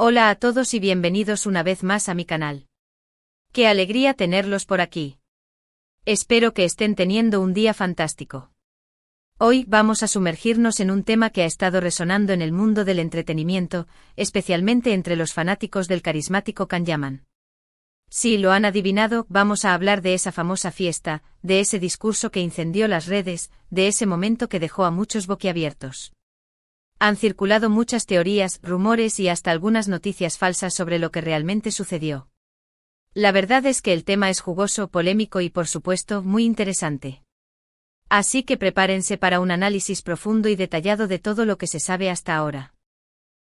Hola a todos y bienvenidos una vez más a mi canal. Qué alegría tenerlos por aquí. Espero que estén teniendo un día fantástico. Hoy vamos a sumergirnos en un tema que ha estado resonando en el mundo del entretenimiento, especialmente entre los fanáticos del carismático Can Yaman. Si lo han adivinado, vamos a hablar de esa famosa fiesta, de ese discurso que incendió las redes, de ese momento que dejó a muchos boquiabiertos. Han circulado muchas teorías, rumores y hasta algunas noticias falsas sobre lo que realmente sucedió. La verdad es que el tema es jugoso, polémico y por supuesto muy interesante. Así que prepárense para un análisis profundo y detallado de todo lo que se sabe hasta ahora.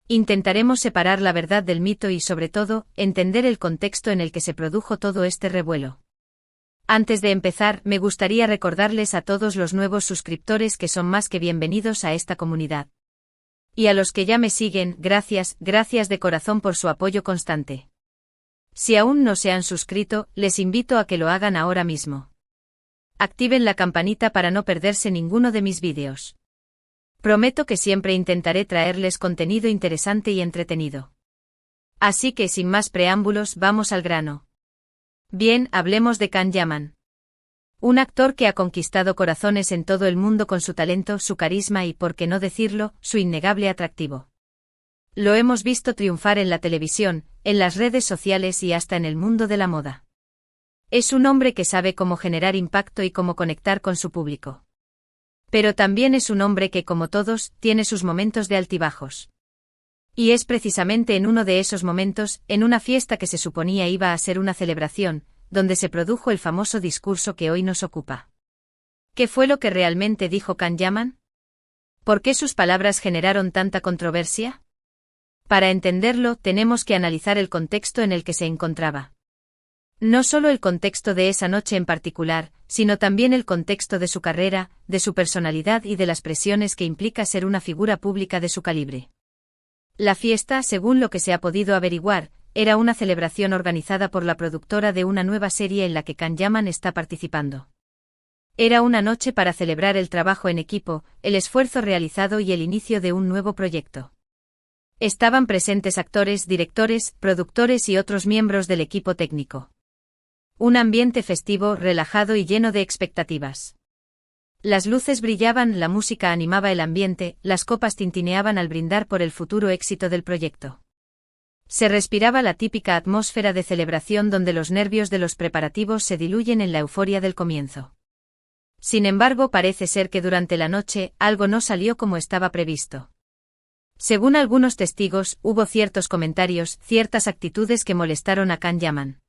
Intentaremos separar la verdad del mito y sobre todo, entender el contexto en el que se produjo todo este revuelo. Antes de empezar, me gustaría recordarles a todos los nuevos suscriptores que son más que bienvenidos a esta comunidad. Y a los que ya me siguen, gracias de corazón por su apoyo constante. Si aún no se han suscrito, les invito a que lo hagan ahora mismo. Activen la campanita para no perderse ninguno de mis vídeos. Prometo que siempre intentaré traerles contenido interesante y entretenido. Así que sin más preámbulos, vamos al grano. Bien, hablemos de Can Yaman. Un actor que ha conquistado corazones en todo el mundo con su talento, su carisma y, por qué no decirlo, su innegable atractivo. Lo hemos visto triunfar en la televisión, en las redes sociales y hasta en el mundo de la moda. Es un hombre que sabe cómo generar impacto y cómo conectar con su público. Pero también es un hombre que, como todos, tiene sus momentos de altibajos. Y es precisamente en uno de esos momentos, en una fiesta que se suponía iba a ser una celebración, donde se produjo el famoso discurso que hoy nos ocupa. ¿Qué fue lo que realmente dijo Can Yaman? ¿Por qué sus palabras generaron tanta controversia? Para entenderlo, tenemos que analizar el contexto en el que se encontraba. No solo el contexto de esa noche en particular, sino también el contexto de su carrera, de su personalidad y de las presiones que implica ser una figura pública de su calibre. La fiesta, según lo que se ha podido averiguar, era una celebración organizada por la productora de una nueva serie en la que Can Yaman está participando. Era una noche para celebrar el trabajo en equipo, el esfuerzo realizado y el inicio de un nuevo proyecto. Estaban presentes actores, directores, productores y otros miembros del equipo técnico. Un ambiente festivo, relajado y lleno de expectativas. Las luces brillaban, la música animaba el ambiente, las copas tintineaban al brindar por el futuro éxito del proyecto. Se respiraba la típica atmósfera de celebración donde los nervios de los preparativos se diluyen en la euforia del comienzo. Sin embargo, parece ser que durante la noche, algo no salió como estaba previsto. Según algunos testigos, hubo ciertos comentarios, ciertas actitudes que molestaron a Can Yaman.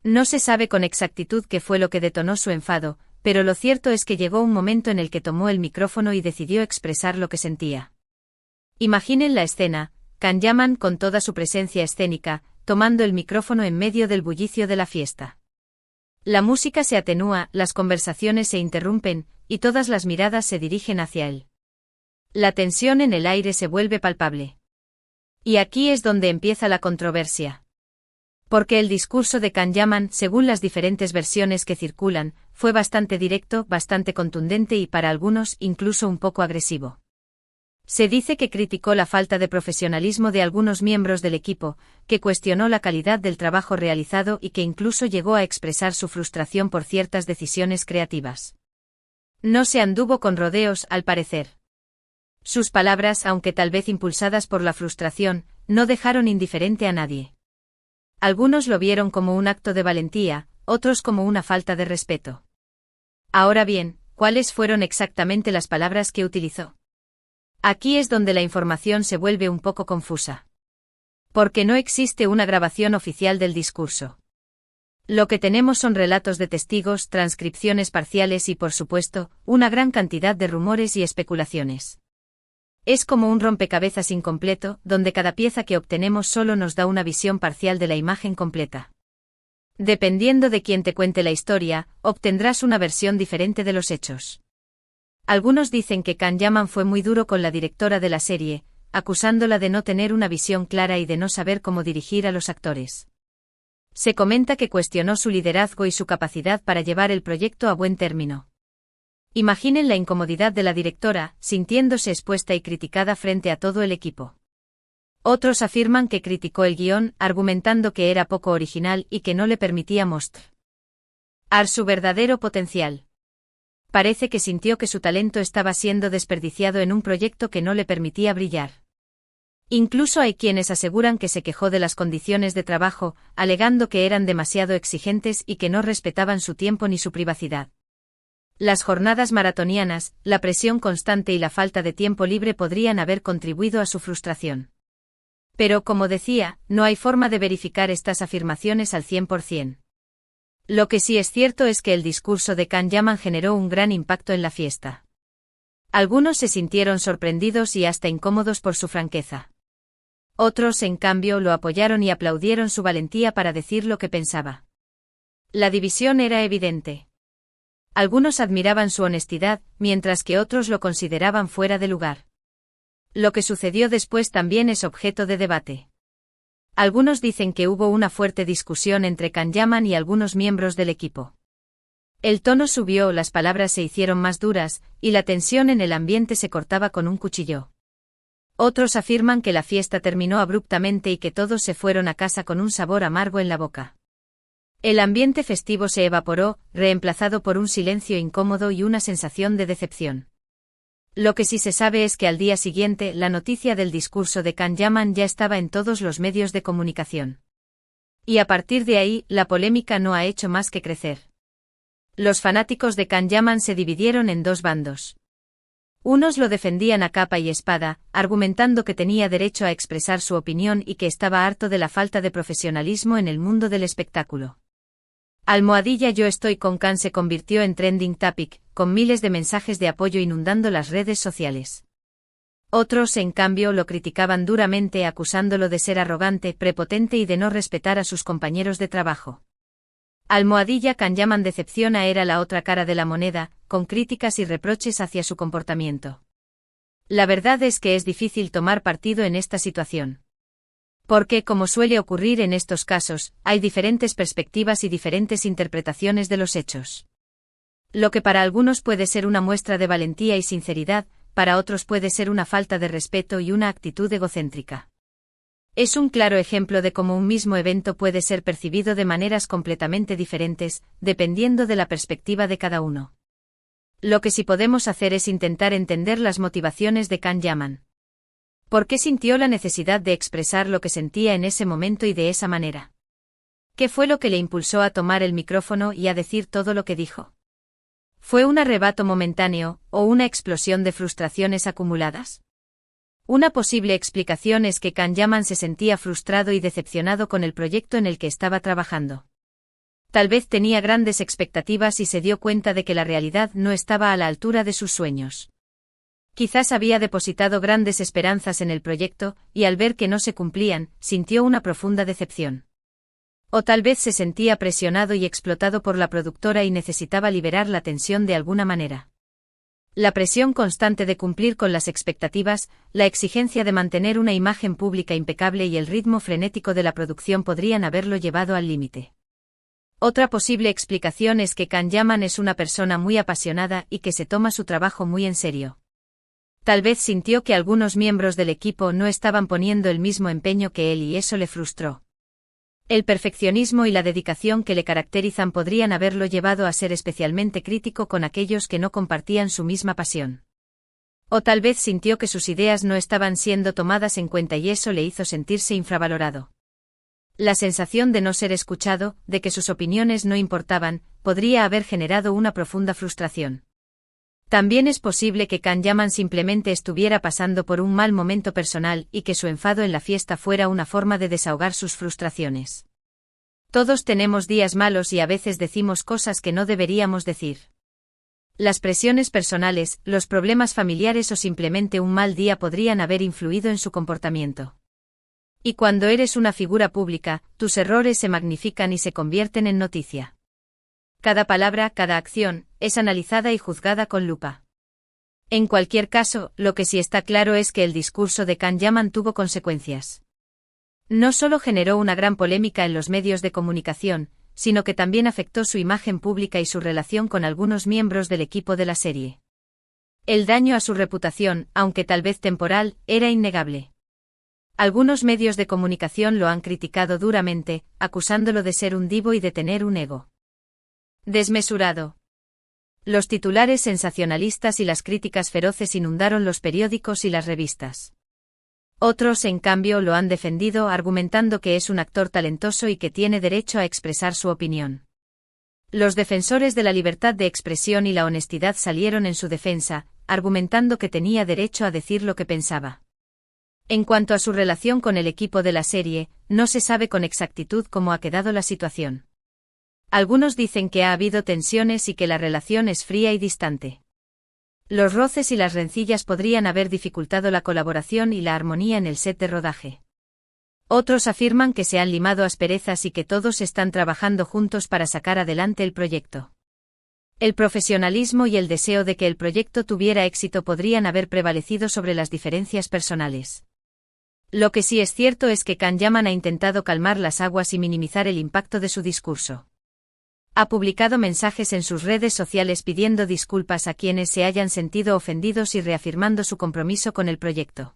No se sabe con exactitud qué fue lo que detonó su enfado, pero lo cierto es que llegó un momento en el que tomó el micrófono y decidió expresar lo que sentía. Imaginen la escena. Can Yaman con toda su presencia escénica, tomando el micrófono en medio del bullicio de la fiesta. La música se atenúa, las conversaciones se interrumpen, y todas las miradas se dirigen hacia él. La tensión en el aire se vuelve palpable. Y aquí es donde empieza la controversia. Porque el discurso de Can Yaman, según las diferentes versiones que circulan, fue bastante directo, bastante contundente y para algunos incluso un poco agresivo. Se dice que criticó la falta de profesionalismo de algunos miembros del equipo, que cuestionó la calidad del trabajo realizado y que incluso llegó a expresar su frustración por ciertas decisiones creativas. No se anduvo con rodeos, al parecer. Sus palabras, aunque tal vez impulsadas por la frustración, no dejaron indiferente a nadie. Algunos lo vieron como un acto de valentía, otros como una falta de respeto. Ahora bien, ¿cuáles fueron exactamente las palabras que utilizó? Aquí es donde la información se vuelve un poco confusa. Porque no existe una grabación oficial del discurso. Lo que tenemos son relatos de testigos, transcripciones parciales y, por supuesto, una gran cantidad de rumores y especulaciones. Es como un rompecabezas incompleto, donde cada pieza que obtenemos solo nos da una visión parcial de la imagen completa. Dependiendo de quién te cuente la historia, obtendrás una versión diferente de los hechos. Algunos dicen que Can Yaman fue muy duro con la directora de la serie, acusándola de no tener una visión clara y de no saber cómo dirigir a los actores. Se comenta que cuestionó su liderazgo y su capacidad para llevar el proyecto a buen término. Imaginen la incomodidad de la directora, sintiéndose expuesta y criticada frente a todo el equipo. Otros afirman que criticó el guión, argumentando que era poco original y que no le permitía mostrar su verdadero potencial. Parece que sintió que su talento estaba siendo desperdiciado en un proyecto que no le permitía brillar. Incluso hay quienes aseguran que se quejó de las condiciones de trabajo, alegando que eran demasiado exigentes y que no respetaban su tiempo ni su privacidad. Las jornadas maratonianas, la presión constante y la falta de tiempo libre podrían haber contribuido a su frustración. Pero, como decía, no hay forma de verificar estas afirmaciones al 100%. Lo que sí es cierto es que el discurso de Can Yaman generó un gran impacto en la fiesta. Algunos se sintieron sorprendidos y hasta incómodos por su franqueza. Otros, en cambio, lo apoyaron y aplaudieron su valentía para decir lo que pensaba. La división era evidente. Algunos admiraban su honestidad, mientras que otros lo consideraban fuera de lugar. Lo que sucedió después también es objeto de debate. Algunos dicen que hubo una fuerte discusión entre Can Yaman y algunos miembros del equipo. El tono subió, las palabras se hicieron más duras, y la tensión en el ambiente se cortaba con un cuchillo. Otros afirman que la fiesta terminó abruptamente y que todos se fueron a casa con un sabor amargo en la boca. El ambiente festivo se evaporó, reemplazado por un silencio incómodo y una sensación de decepción. Lo que sí se sabe es que al día siguiente la noticia del discurso de Can Yaman ya estaba en todos los medios de comunicación. Y a partir de ahí, la polémica no ha hecho más que crecer. Los fanáticos de Can Yaman se dividieron en dos bandos. Unos lo defendían a capa y espada, argumentando que tenía derecho a expresar su opinión y que estaba harto de la falta de profesionalismo en el mundo del espectáculo. Yo estoy con Can se convirtió en trending topic, con miles de mensajes de apoyo inundando las redes sociales. Otros, en cambio, lo criticaban duramente acusándolo de ser arrogante, prepotente y de no respetar a sus compañeros de trabajo. Can Yaman decepciona era la otra cara de la moneda, con críticas y reproches hacia su comportamiento. La verdad es que es difícil tomar partido en esta situación. Porque, como suele ocurrir en estos casos, hay diferentes perspectivas y diferentes interpretaciones de los hechos. Lo que para algunos puede ser una muestra de valentía y sinceridad, para otros puede ser una falta de respeto y una actitud egocéntrica. Es un claro ejemplo de cómo un mismo evento puede ser percibido de maneras completamente diferentes, dependiendo de la perspectiva de cada uno. Lo que sí podemos hacer es intentar entender las motivaciones de Can Yaman. ¿Por qué sintió la necesidad de expresar lo que sentía en ese momento y de esa manera? ¿Qué fue lo que le impulsó a tomar el micrófono y a decir todo lo que dijo? ¿Fue un arrebato momentáneo, o una explosión de frustraciones acumuladas? Una posible explicación es que Can Yaman se sentía frustrado y decepcionado con el proyecto en el que estaba trabajando. Tal vez tenía grandes expectativas y se dio cuenta de que la realidad no estaba a la altura de sus sueños. Quizás había depositado grandes esperanzas en el proyecto, y al ver que no se cumplían, sintió una profunda decepción. O tal vez se sentía presionado y explotado por la productora y necesitaba liberar la tensión de alguna manera. La presión constante de cumplir con las expectativas, la exigencia de mantener una imagen pública impecable y el ritmo frenético de la producción podrían haberlo llevado al límite. Otra posible explicación es que Can Yaman es una persona muy apasionada y que se toma su trabajo muy en serio. Tal vez sintió que algunos miembros del equipo no estaban poniendo el mismo empeño que él y eso le frustró. El perfeccionismo y la dedicación que le caracterizan podrían haberlo llevado a ser especialmente crítico con aquellos que no compartían su misma pasión. O tal vez sintió que sus ideas no estaban siendo tomadas en cuenta y eso le hizo sentirse infravalorado. La sensación de no ser escuchado, de que sus opiniones no importaban, podría haber generado una profunda frustración. También es posible que Can Yaman simplemente estuviera pasando por un mal momento personal y que su enfado en la fiesta fuera una forma de desahogar sus frustraciones. Todos tenemos días malos y a veces decimos cosas que no deberíamos decir. Las presiones personales, los problemas familiares o simplemente un mal día podrían haber influido en su comportamiento. Y cuando eres una figura pública, tus errores se magnifican y se convierten en noticia. Cada palabra, cada acción, es analizada y juzgada con lupa. En cualquier caso, lo que sí está claro es que el discurso de Can Yaman tuvo consecuencias. No solo generó una gran polémica en los medios de comunicación, sino que también afectó su imagen pública y su relación con algunos miembros del equipo de la serie. El daño a su reputación, aunque tal vez temporal, era innegable. Algunos medios de comunicación lo han criticado duramente, acusándolo de ser un divo y de tener un ego desmesurado. Los titulares sensacionalistas y las críticas feroces inundaron los periódicos y las revistas. Otros, en cambio, lo han defendido argumentando que es un actor talentoso y que tiene derecho a expresar su opinión. Los defensores de la libertad de expresión y la honestidad salieron en su defensa, argumentando que tenía derecho a decir lo que pensaba. En cuanto a su relación con el equipo de la serie, no se sabe con exactitud cómo ha quedado la situación. Algunos dicen que ha habido tensiones y que la relación es fría y distante. Los roces y las rencillas podrían haber dificultado la colaboración y la armonía en el set de rodaje. Otros afirman que se han limado asperezas y que todos están trabajando juntos para sacar adelante el proyecto. El profesionalismo y el deseo de que el proyecto tuviera éxito podrían haber prevalecido sobre las diferencias personales. Lo que sí es cierto es que Can Yaman ha intentado calmar las aguas y minimizar el impacto de su discurso. Ha publicado mensajes en sus redes sociales pidiendo disculpas a quienes se hayan sentido ofendidos y reafirmando su compromiso con el proyecto.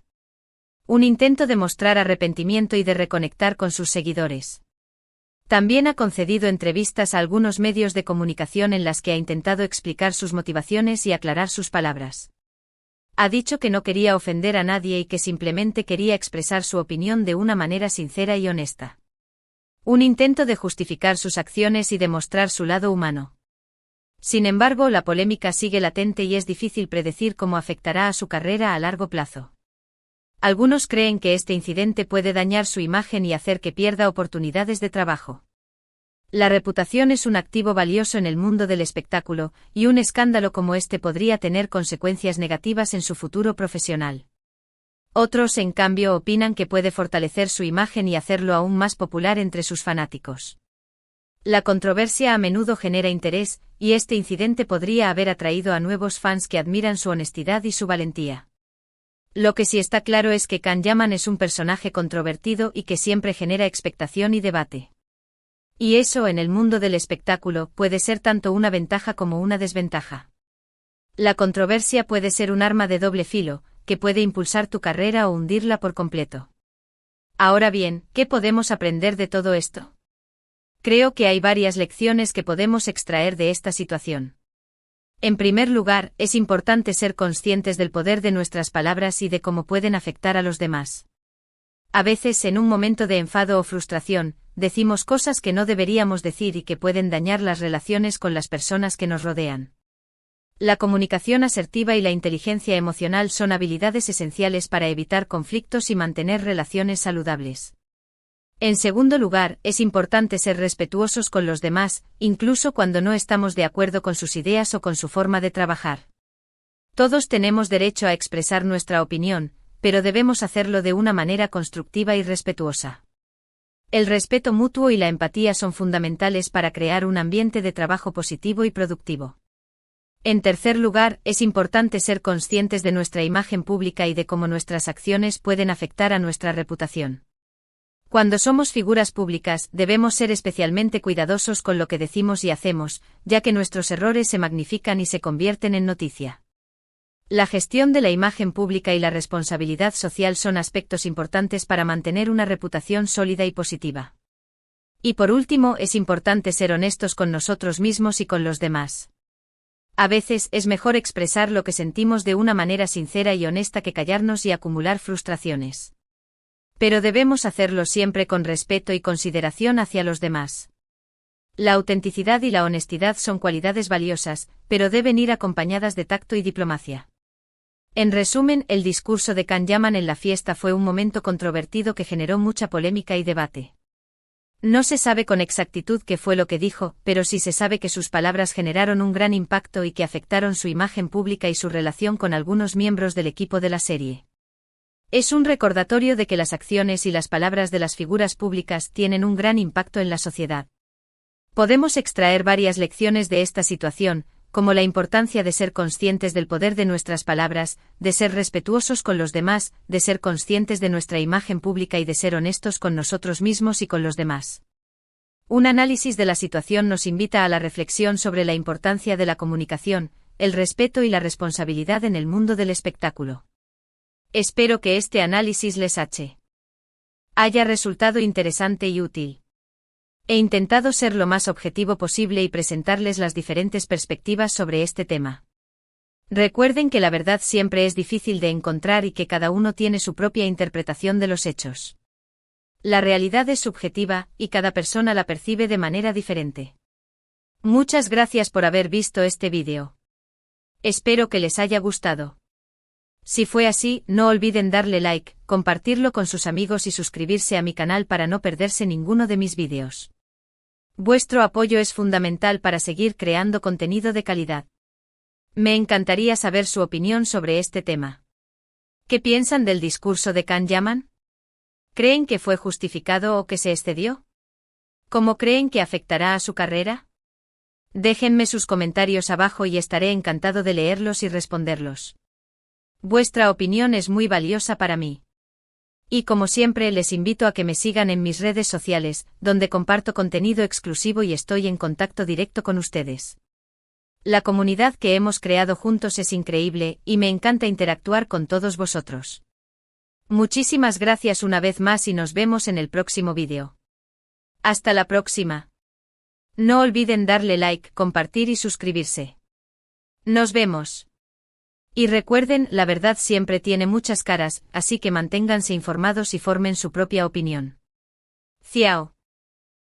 Un intento de mostrar arrepentimiento y de reconectar con sus seguidores. También ha concedido entrevistas a algunos medios de comunicación en las que ha intentado explicar sus motivaciones y aclarar sus palabras. Ha dicho que no quería ofender a nadie y que simplemente quería expresar su opinión de una manera sincera y honesta. Un intento de justificar sus acciones y demostrar su lado humano. Sin embargo, la polémica sigue latente y es difícil predecir cómo afectará a su carrera a largo plazo. Algunos creen que este incidente puede dañar su imagen y hacer que pierda oportunidades de trabajo. La reputación es un activo valioso en el mundo del espectáculo, y un escándalo como este podría tener consecuencias negativas en su futuro profesional. Otros, en cambio, opinan que puede fortalecer su imagen y hacerlo aún más popular entre sus fanáticos. La controversia a menudo genera interés, y este incidente podría haber atraído a nuevos fans que admiran su honestidad y su valentía. Lo que sí está claro es que Can Yaman es un personaje controvertido y que siempre genera expectación y debate. Y eso, en el mundo del espectáculo, puede ser tanto una ventaja como una desventaja. La controversia puede ser un arma de doble filo, que puede impulsar tu carrera o hundirla por completo. Ahora bien, ¿qué podemos aprender de todo esto? Creo que hay varias lecciones que podemos extraer de esta situación. En primer lugar, es importante ser conscientes del poder de nuestras palabras y de cómo pueden afectar a los demás. A veces, en un momento de enfado o frustración, decimos cosas que no deberíamos decir y que pueden dañar las relaciones con las personas que nos rodean. La comunicación asertiva y la inteligencia emocional son habilidades esenciales para evitar conflictos y mantener relaciones saludables. En segundo lugar, es importante ser respetuosos con los demás, incluso cuando no estamos de acuerdo con sus ideas o con su forma de trabajar. Todos tenemos derecho a expresar nuestra opinión, pero debemos hacerlo de una manera constructiva y respetuosa. El respeto mutuo y la empatía son fundamentales para crear un ambiente de trabajo positivo y productivo. En tercer lugar, es importante ser conscientes de nuestra imagen pública y de cómo nuestras acciones pueden afectar a nuestra reputación. Cuando somos figuras públicas, debemos ser especialmente cuidadosos con lo que decimos y hacemos, ya que nuestros errores se magnifican y se convierten en noticia. La gestión de la imagen pública y la responsabilidad social son aspectos importantes para mantener una reputación sólida y positiva. Y por último, es importante ser honestos con nosotros mismos y con los demás. A veces es mejor expresar lo que sentimos de una manera sincera y honesta que callarnos y acumular frustraciones. Pero debemos hacerlo siempre con respeto y consideración hacia los demás. La autenticidad y la honestidad son cualidades valiosas, pero deben ir acompañadas de tacto y diplomacia. En resumen, el discurso de Can Yaman en la fiesta fue un momento controvertido que generó mucha polémica y debate. No se sabe con exactitud qué fue lo que dijo, pero sí se sabe que sus palabras generaron un gran impacto y que afectaron su imagen pública y su relación con algunos miembros del equipo de la serie. Es un recordatorio de que las acciones y las palabras de las figuras públicas tienen un gran impacto en la sociedad. Podemos extraer varias lecciones de esta situación, como la importancia de ser conscientes del poder de nuestras palabras, de ser respetuosos con los demás, de ser conscientes de nuestra imagen pública y de ser honestos con nosotros mismos y con los demás. Un análisis de la situación nos invita a la reflexión sobre la importancia de la comunicación, el respeto y la responsabilidad en el mundo del espectáculo. Espero que este análisis les haya haya resultado interesante y útil. He intentado ser lo más objetivo posible y presentarles las diferentes perspectivas sobre este tema. Recuerden que la verdad siempre es difícil de encontrar y que cada uno tiene su propia interpretación de los hechos. La realidad es subjetiva, y cada persona la percibe de manera diferente. Muchas gracias por haber visto este vídeo. Espero que les haya gustado. Si fue así, no olviden darle like, compartirlo con sus amigos y suscribirse a mi canal para no perderse ninguno de mis vídeos. Vuestro apoyo es fundamental para seguir creando contenido de calidad. Me encantaría saber su opinión sobre este tema. ¿Qué piensan del discurso de Can Yaman? ¿Creen que fue justificado o que se excedió? ¿Cómo creen que afectará a su carrera? Déjenme sus comentarios abajo y estaré encantado de leerlos y responderlos. Vuestra opinión es muy valiosa para mí. Y como siempre les invito a que me sigan en mis redes sociales, donde comparto contenido exclusivo y estoy en contacto directo con ustedes. La comunidad que hemos creado juntos es increíble, y me encanta interactuar con todos vosotros. Muchísimas gracias una vez más y nos vemos en el próximo vídeo. Hasta la próxima. No olviden darle like, compartir y suscribirse. Nos vemos. Y recuerden, la verdad siempre tiene muchas caras, así que manténganse informados y formen su propia opinión. Ciao.